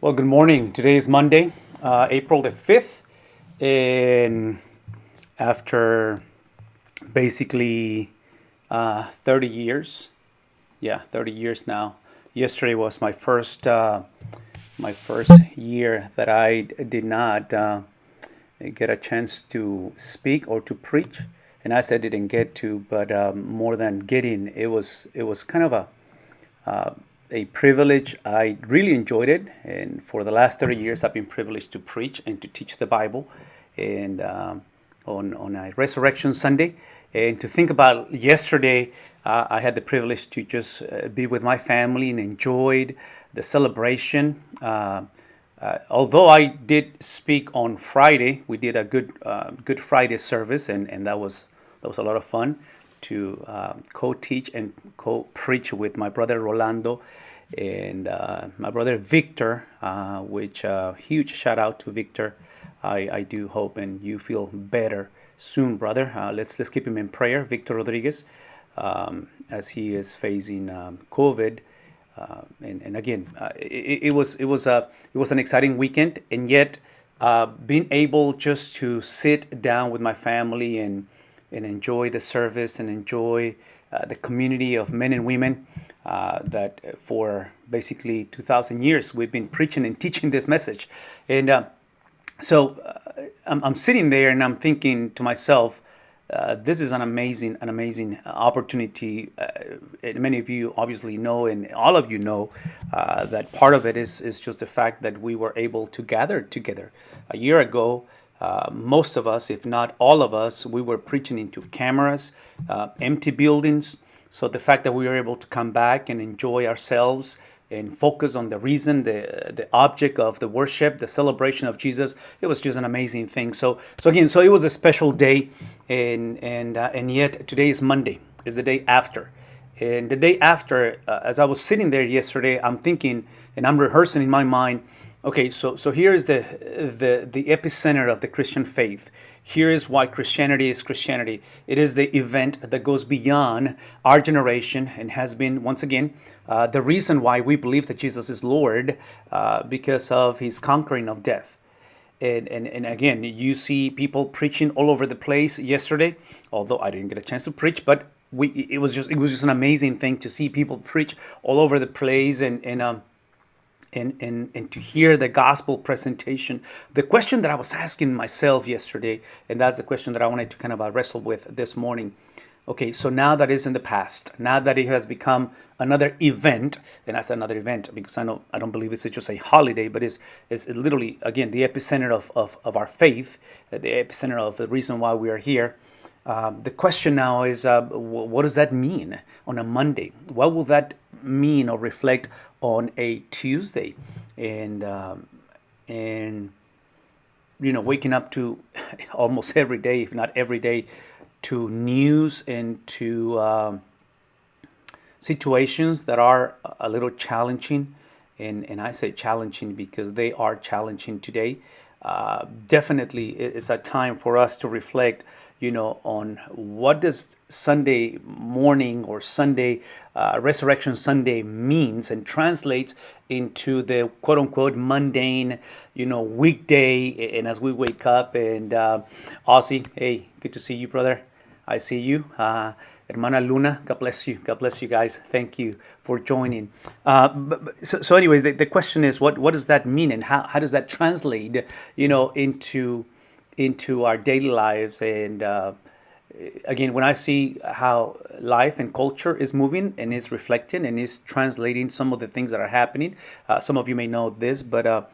Well, good morning. Today is Monday, April the 5th. And after basically 30 years, 30 years now. Yesterday was my first year that I did not get a chance to speak or to preach. And I said didn't get to, but more than getting, it was kind of a privilege. I really enjoyed it, and for the last 30 years, I've been privileged to preach and to teach the Bible, and on a Resurrection Sunday. And to think about yesterday, I had the privilege to just be with my family and enjoyed the celebration. Although I did speak on Friday, we did a Good Friday service, and that was a lot of fun to co-teach and co-preach with my brother Rolando and my brother Victor, which huge shout out to Victor. I do hope and you feel better soon, brother. Let's keep him in prayer, Victor Rodriguez, as he is facing COVID. And again, it was an exciting weekend, and yet being able just to sit down with my family and enjoy the service and enjoy the community of men and women that for basically 2,000 years we've been preaching and teaching this message. And so I'm sitting there and I'm thinking to myself, this is an amazing opportunity. And many of you obviously know, and all of you know, that part of it is just the fact that we were able to gather together. A year ago, most of us, if not all of us, we were preaching into cameras, empty buildings. So the fact that we were able to come back and enjoy ourselves and focus on the reason, the object of the worship, the celebration of Jesus, it was just an amazing thing. So again, so it was a special day, and yet today is Monday, is the day after. And the day after, as I was sitting there yesterday, I'm thinking and I'm rehearsing in my mind. Okay, so here is the epicenter of the Christian faith. Here is why Christianity is Christianity. It is the event that goes beyond our generation and has been, once again, the reason why we believe that Jesus is Lord, because of his conquering of death. And again, you see people preaching all over the place yesterday, although I didn't get a chance to preach, but it was just an amazing thing to see people preach all over the place and to hear the gospel presentation. The question that I was asking myself yesterday, and that's the question that I wanted to kind of wrestle with this morning. Okay, so now that is in the past, now that it has become another event, and that's another event because I don't believe it's just a holiday, but it's literally, again, the epicenter of our faith, the epicenter of the reason why we are here. The question now is, what does that mean on a Monday? What will that mean or reflect on a Tuesday? And waking up to almost every day, if not every day, to news and to situations that are a little challenging. And I say challenging because they are challenging today. Definitely, it's a time for us to reflect, on what does Sunday morning or Sunday, Resurrection Sunday means and translates into the quote unquote mundane, weekday. And as we wake up and Ozzy, hey, good to see you, brother. I see you. Hermana Luna, God bless you. God bless you guys. Thank you for joining. So anyways, the question is, what does that mean, and how does that translate, into our daily lives? And again, when I see how life and culture is moving and is reflecting and is translating some of the things that are happening, some of you may know this, but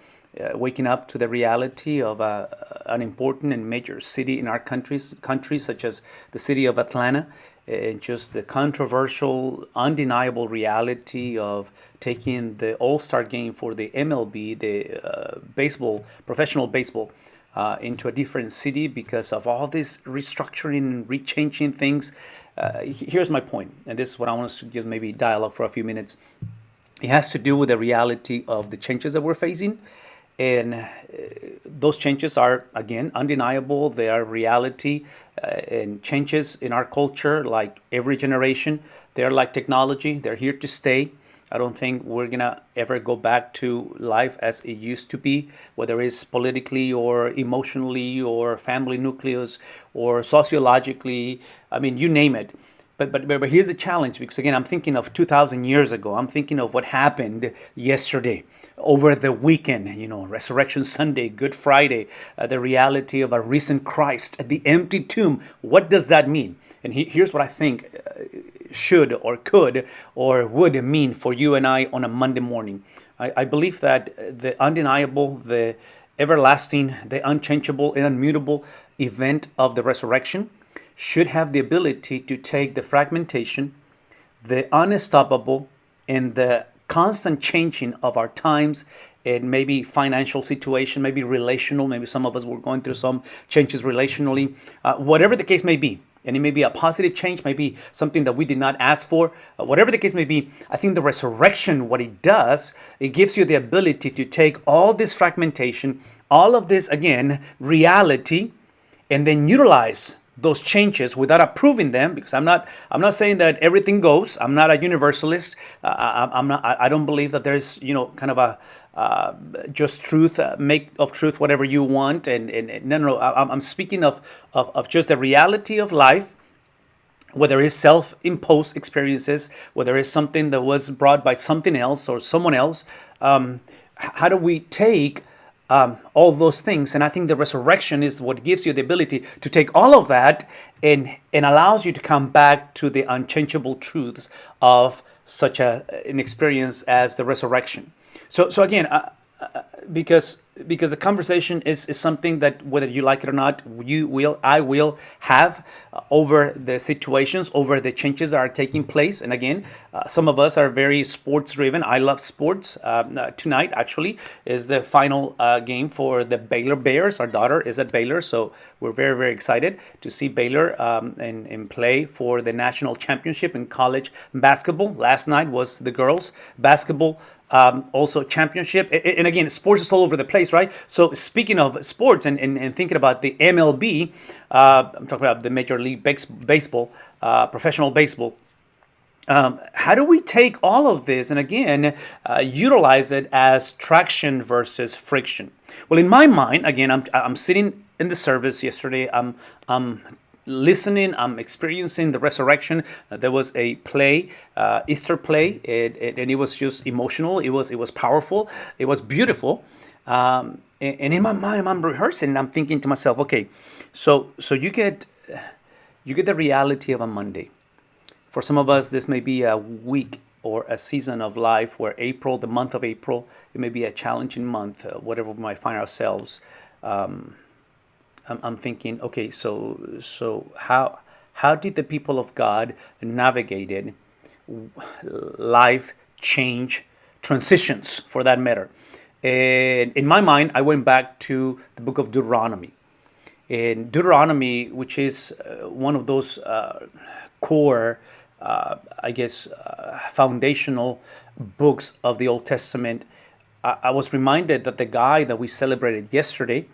waking up to the reality of an important and major city in our countries, such as the city of Atlanta, and just the controversial, undeniable reality of taking the All-Star game for the MLB, the professional baseball, into a different city because of all this restructuring and rechanging things. Here's my point, and this is what I want us to just maybe dialogue for a few minutes. It has to do with the reality of the changes that we're facing. And those changes are, again, undeniable. They are reality, and changes in our culture, like every generation, they're like technology. They're here to stay. I don't think we're going to ever go back to life as it used to be, whether it's politically or emotionally or family nucleus or sociologically. I mean, you name it. But here's the challenge, because again, I'm thinking of 2,000 years ago. I'm thinking of what happened yesterday, over the weekend, Resurrection Sunday, Good Friday, the reality of a risen Christ at the empty tomb. What does that mean? And here's what I think should or could or would mean for you and I on a Monday morning. I believe that the undeniable, the everlasting, the unchangeable and unmutable event of the resurrection should have the ability to take the fragmentation, the unstoppable, and the constant changing of our times and maybe financial situation, maybe relational, maybe some of us were going through some changes relationally, whatever the case may be. And it may be a positive change, maybe something that we did not ask for. Whatever the case may be, I think the resurrection, what it does, it gives you the ability to take all this fragmentation, all of this, again, reality, and then utilize those changes without approving them, because I'm not saying that everything goes. I'm not a universalist. I don't believe that there's kind of a just truth, make of truth whatever you want, and no. I'm speaking of just the reality of life, whether it's self-imposed experiences, whether it's something that was brought by something else or someone else. How do we take all those things? And I think the resurrection is what gives you the ability to take all of that and allows you to come back to the unchangeable truths of such an experience as the resurrection. So again, because the conversation is something that, whether you like it or not, I will have over the situations, over the changes that are taking place. And again, some of us are very sports driven. I love sports. Tonight actually is the final game for the Baylor Bears. Our daughter is at Baylor, so we're very, very excited to see Baylor and play for the national championship in college basketball. Last night was the girls basketball also championship. And again, sports is all over the place, right? So speaking of sports and thinking about the MLB, I'm talking about the Major League Baseball, professional baseball. How do we take all of this and again utilize it as traction versus friction? Well, in my mind, again, I'm sitting in the service yesterday. I'm listening, I'm experiencing the resurrection. There was a play, Easter play, and it was just emotional. It was powerful. It was beautiful. And in my mind, I'm rehearsing, and I'm thinking to myself, okay, so you get the reality of a Monday. For some of us, this may be a week or a season of life where April, the month of April, it may be a challenging month, whatever we might find ourselves. I'm thinking, okay, so how did the people of God navigate it? Life change, transitions, for that matter. And in my mind, I went back to the Book of Deuteronomy. In Deuteronomy, which is one of those core, foundational books of the Old Testament, I was reminded that the guy that we celebrated yesterday,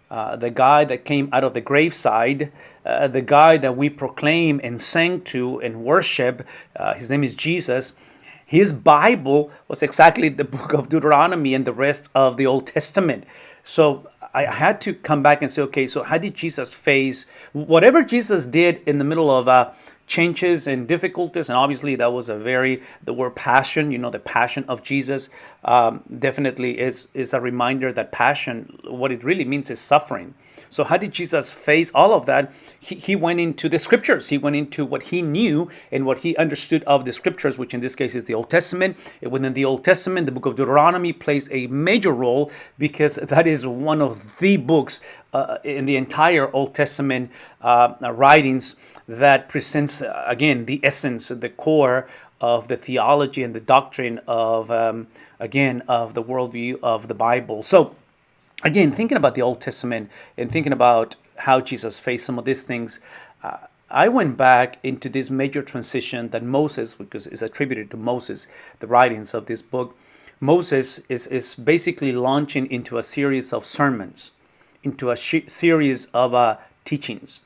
the guy that came out of the graveside, the guy that we proclaim and sang to and worship, his name is Jesus. His Bible was exactly the book of Deuteronomy and the rest of the Old Testament. So I had to come back and say, okay, so how did Jesus face whatever Jesus did in the middle of changes and difficulties? And obviously that was the word passion, the passion of Jesus definitely is a reminder that passion, what it really means is suffering. So how did Jesus face all of that? He went into the scriptures. He went into what he knew and what he understood of the scriptures, which in this case is the Old Testament. Within the Old Testament, the book of Deuteronomy plays a major role because that is one of the books in the entire Old Testament writings that presents, again, the essence, the core of the theology and the doctrine of, of the worldview of the Bible. So, again, thinking about the Old Testament and thinking about how Jesus faced some of these things, I went back into this major transition that Moses, because it's attributed to Moses, the writings of this book. Moses is basically launching into a series of sermons, into a series of teachings.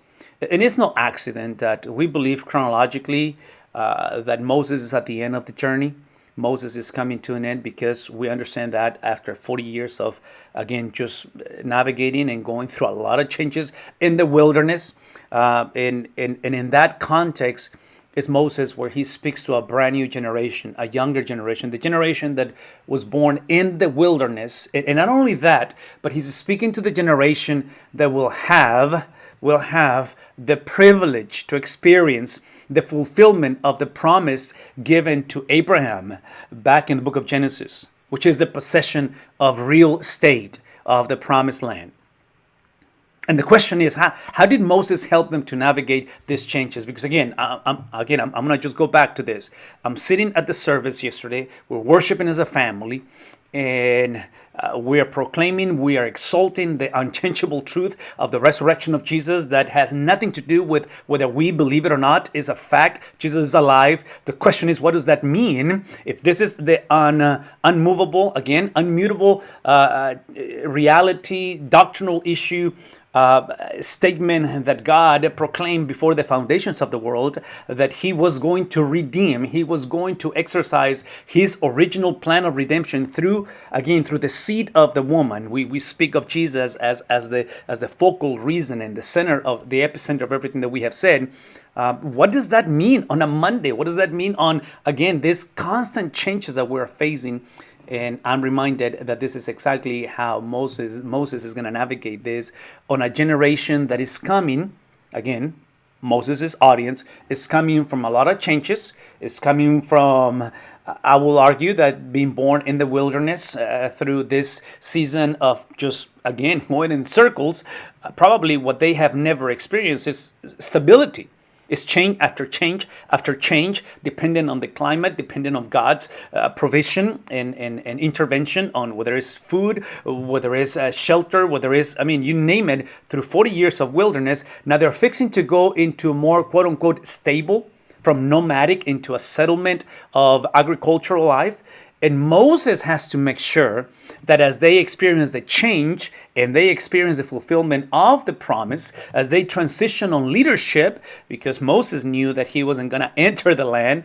And it's no accident that we believe chronologically that Moses is at the end of the journey. Moses is coming to an end, because we understand that after 40 years of, again, just navigating and going through a lot of changes in the wilderness. And in that context is Moses, where he speaks to a brand new generation, a younger generation, the generation that was born in the wilderness. And not only that, but he's speaking to the generation that will have the privilege to experience the fulfillment of the promise given to Abraham back in the book of Genesis, which is the possession of real estate of the promised land. And the question is, how did Moses help them to navigate these changes? Because again, I'm going to just go back to this. I'm sitting at the service yesterday. We're worshiping as a family, and we are proclaiming, we are exalting the unchangeable truth of the resurrection of Jesus that has nothing to do with whether we believe it or not. Is a fact. Jesus is alive. The question is, what does that mean? If this is the unmovable, again, unmutable reality, doctrinal issue, statement that God proclaimed before the foundations of the world, that he was going to redeem, he was going to exercise his original plan of redemption through the seed of the woman. We speak of Jesus as the focal reason and the center of the epicenter of everything that we have said. What does that mean on a Monday? What does that mean on, again, these constant changes that we're facing? And I'm reminded that this is exactly how Moses is going to navigate this on a generation that is coming. Again, Moses' audience is coming from a lot of changes. It's coming from, I will argue, that being born in the wilderness through this season of just, again, going in circles. Probably what they have never experienced is stability. It's change after change after change, dependent on the climate, dependent on God's provision and intervention on whether it's food, whether it's shelter, whether it's, you name it, through 40 years of wilderness. Now they're fixing to go into more, quote unquote, stable, from nomadic into a settlement of agricultural life. And Moses has to make sure that as they experience the change and they experience the fulfillment of the promise, as they transition on leadership, because Moses knew that he wasn't going to enter the land.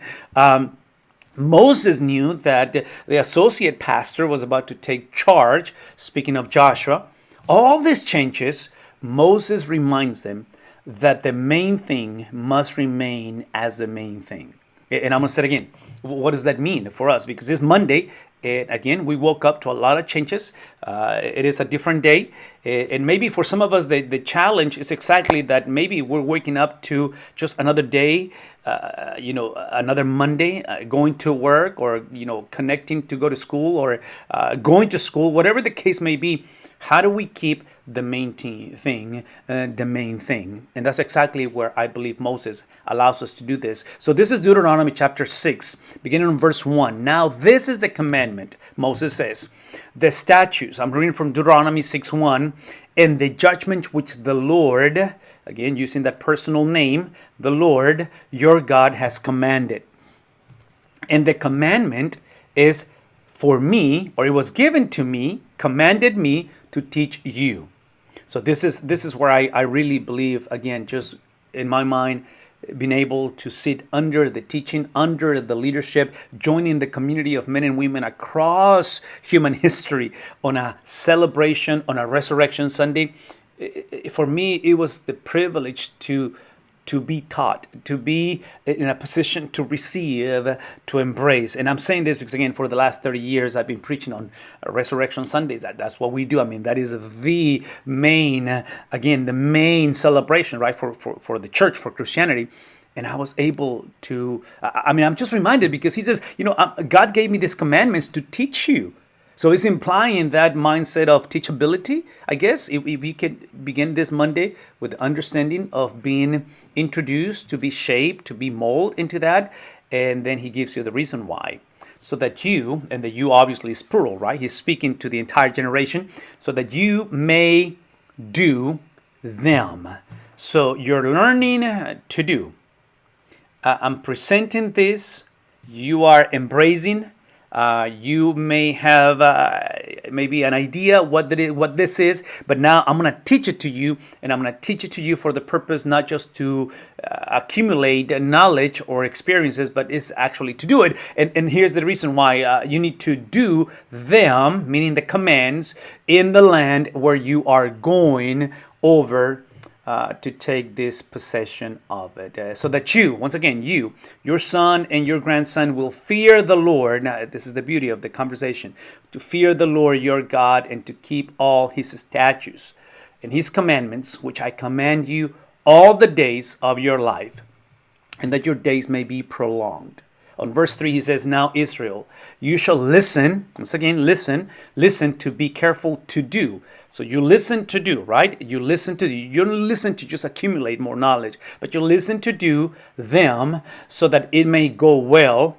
Moses knew that the associate pastor was about to take charge, speaking of Joshua. All these changes, Moses reminds them that the main thing must remain as the main thing. And I'm going to say it again. What does that mean for us? Because it's Monday, and again, we woke up to a lot of changes. It is a different day. And maybe for some of us, the challenge is exactly that. Maybe we're waking up to just another day, another Monday, going to work, or, connecting to go to school, or going to school, whatever the case may be. How do we keep the main thing the main thing? And that's exactly where I believe Moses allows us to do this. So this is Deuteronomy chapter 6, beginning in verse 1. Now this is the commandment, Moses says, the statutes. I'm reading from Deuteronomy 6:1. And the judgment which the Lord, again using that personal name, the Lord your God has commanded. And the commandment is for me, or it was given to me, commanded me to teach you. So this is where I really believe, again, just in my mind, being able to sit under the teaching, under the leadership, joining the community of men and women across human history on a celebration, on a Resurrection Sunday. For me, it was the privilege to be taught, to be in a position to receive, to embrace. And I'm saying this because, again, for the last 30 years, I've been preaching on Resurrection Sundays. That's what we do. That is the main celebration, right, for the church, for Christianity. And I was able to, I'm just reminded because he says, God gave me these commandments to teach you. So it's implying that mindset of teachability, I guess, if we could begin this Monday with the understanding of being introduced, to be shaped, to be molded into that. And then he gives you the reason why. So that you, and the you obviously is plural, right? He's speaking to the entire generation, so that you may do them. So you're learning to do. I'm presenting this. You are embracing. You may have maybe an idea what this is, but now I'm going to teach it to you, and I'm going to teach it to you for the purpose not just to accumulate knowledge or experiences, but it's actually to do it. And here's the reason why you need to do them, meaning the commands, in the land where you are going over to take this possession of it, so that you, once again, your son and your grandson will fear the Lord. Now, this is the beauty of the conversation: to fear the Lord your God and to keep all his statutes and his commandments, which I command you all the days of your life, and that your days may be prolonged. On verse 3, he says, now Israel, you shall listen. Once again, listen to be careful to do. So you listen to do, right? You listen to do. You don't listen to just accumulate more knowledge, but you listen to do them so that it may go well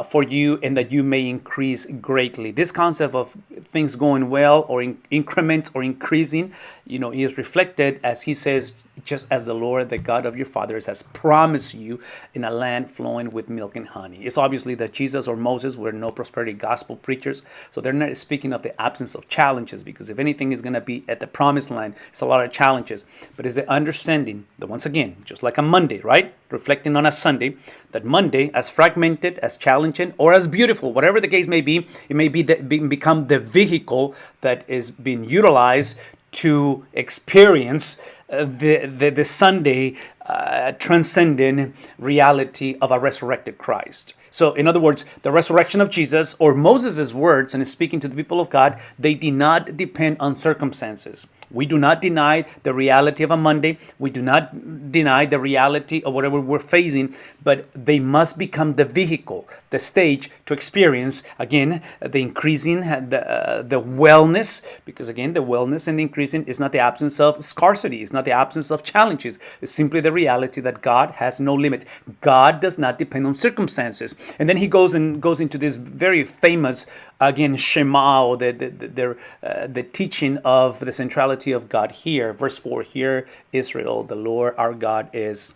for you and that you may increase greatly. This concept of things going well or increments or increasing, is reflected as he says, just as the Lord, the God of your fathers, has promised you in a land flowing with milk and honey. It's obviously that Jesus or Moses were no prosperity gospel preachers, so they're not speaking of the absence of challenges, because if anything is going to be at the promised land, it's a lot of challenges. But it's the understanding that, once again, just like a Monday, right? Reflecting on a Sunday, that Monday, as fragmented, as challenging, or as beautiful, whatever the case may be, it may become the vehicle that is being utilized to experience the Sunday transcendent reality of a resurrected Christ. So, in other words, the resurrection of Jesus, or Moses' words, and speaking to the people of God, they did not depend on circumstances. We do not deny the reality of a Monday. We do not deny the reality of whatever we're facing, but they must become the vehicle, the stage to experience, again, the increasing, the wellness, because again, the wellness and the increasing is not the absence of scarcity. It's not the absence of challenges. It's simply the reality that God has no limit. God does not depend on circumstances. And then he goes into this very famous, again, Shema, or the teaching of the centrality of God here. Verse 4, here, Israel, the Lord our God is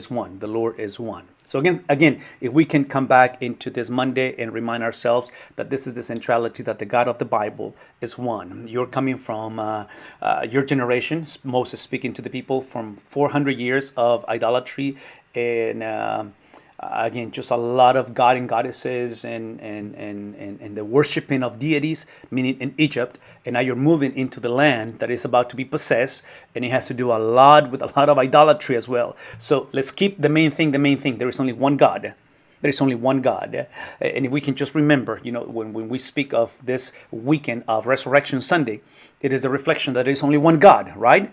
one. The Lord is one. So again, if we can come back into this Monday and remind ourselves that this is the centrality, that the God of the Bible is one. You're coming from your generation, Moses speaking to the people, from 400 years of idolatry and again, just a lot of god and goddesses and the worshiping of deities, meaning in Egypt. And now you're moving into the land that is about to be possessed, and it has to do a lot with a lot of idolatry as well. So let's keep the main thing. There is only one God. There is only one God. And if we can just remember, when we speak of this weekend of Resurrection Sunday, it is a reflection that there is only one God, right?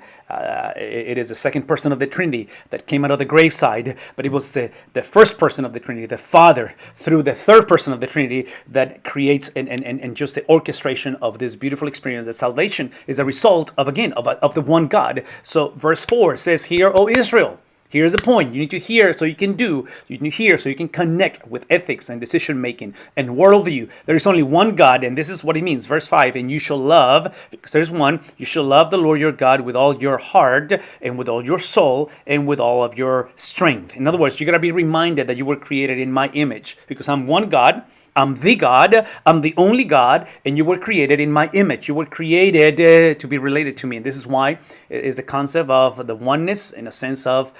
It is the second person of the Trinity that came out of the graveside, but it was the first person of the Trinity, the Father, through the third person of the Trinity, that creates and just the orchestration of this beautiful experience. That salvation is a result of the one God. So verse 4 says, "Hear, O Israel." Here's the point. You need to hear so you can do. You need to hear so you can connect with ethics and decision making and worldview. There is only one God, and this is what it means. Verse 5, and you shall love, because there's one, you shall love the Lord your God with all your heart and with all your soul and with all of your strength. In other words, you got to be reminded that you were created in my image, because I'm one God. I'm the God, I'm the only God, and you were created in my image. You were created to be related to me. And this is why it is the concept of the oneness, in a sense of,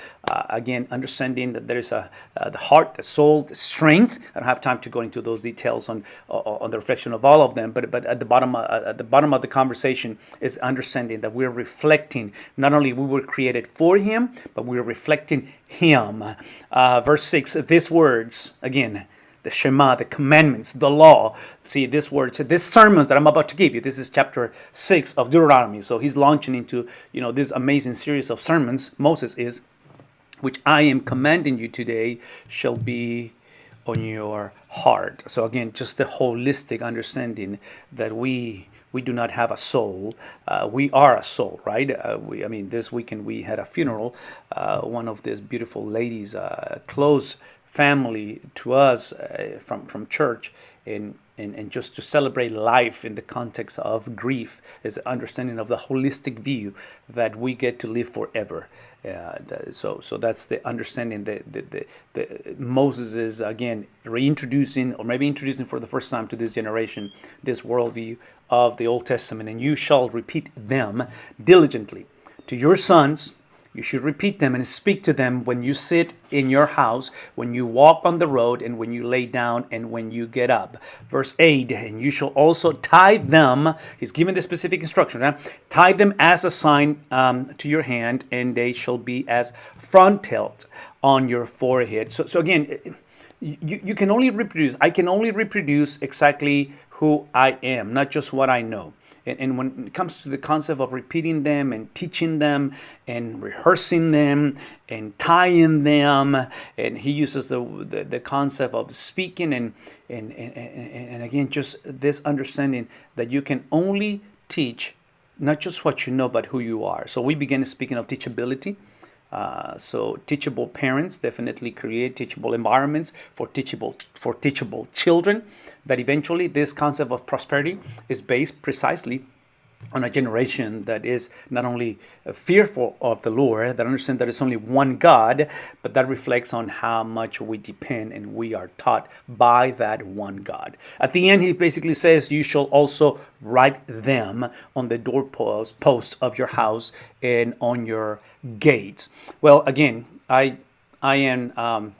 again, understanding that there is the heart, the soul, the strength. I don't have time to go into those details on the reflection of all of them, but at the bottom of the conversation is understanding that we're reflecting, not only we were created for him, but we're reflecting him. Verse 6, these words, again, the Shema, the commandments, the law. See, this word, this sermons that I'm about to give you, this is chapter 6 of Deuteronomy. So he's launching into, this amazing series of sermons, Moses is, which I am commanding you today shall be on your heart. So again, just the holistic understanding that we do not have a soul. We are a soul, right? This weekend we had a funeral. One of these beautiful ladies, close family to us from church, and and just to celebrate life in the context of grief is an understanding of the holistic view that we get to live forever. So that's the understanding that Moses is, again, reintroducing, or maybe introducing for the first time to this generation, this worldview of the Old Testament. And you shall repeat them diligently to your sons. You should repeat them and speak to them when you sit in your house, when you walk on the road, and when you lay down, and when you get up. Verse 8, and you shall also tie them. He's given the specific instruction. Huh? Tie them as a sign to your hand, and they shall be as frontals on your forehead. So again, you can only reproduce. I can only reproduce exactly who I am, not just what I know. And when it comes to the concept of repeating them and teaching them and rehearsing them and tying them, and he uses the concept of speaking and again, just this understanding that you can only teach not just what you know, but who you are. So we begin speaking of teachability. So teachable parents definitely create teachable environments for teachable children. But eventually, this concept of prosperity is based precisely on a generation that is not only fearful of the Lord, that understands that it's only one God, but that reflects on how much we depend and we are taught by that one God. At the end, he basically says, you shall also write them on the doorposts of your house and on your gates. Well, again, I am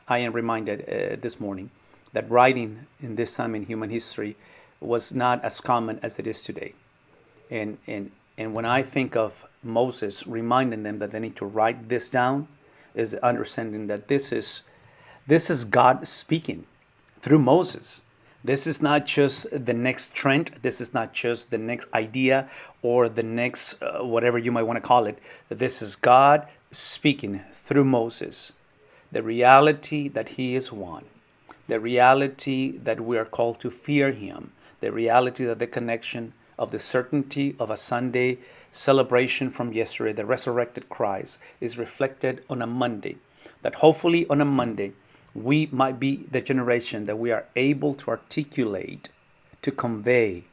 reminded this morning that writing in this time in human history was not as common as it is today. And when I think of Moses reminding them that they need to write this down, is the understanding that this is God speaking through Moses. This is not just the next trend. This is not just the next idea or the next whatever you might want to call it. This is God speaking through Moses. The reality that he is one. The reality that we are called to fear him. The reality that the connection of the certainty of a Sunday celebration from yesterday, the resurrected Christ, is reflected on a Monday. That hopefully on a Monday, we might be the generation that we are able to articulate, to convey,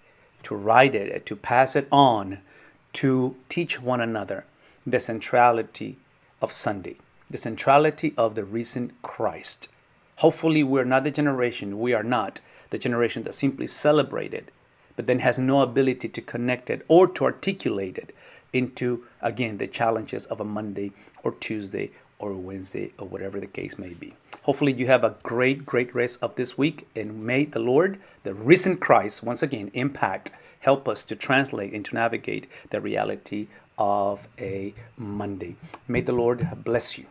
to write it, to pass it on, to teach one another the centrality of Sunday, the centrality of the risen Christ. Hopefully we are not the generation that simply celebrated, but then has no ability to connect it or to articulate it into, again, the challenges of a Monday or Tuesday or Wednesday or whatever the case may be. Hopefully you have a great rest of this week, and may the Lord, the risen Christ, once again, help us to translate and to navigate the reality of a Monday. May the Lord bless you.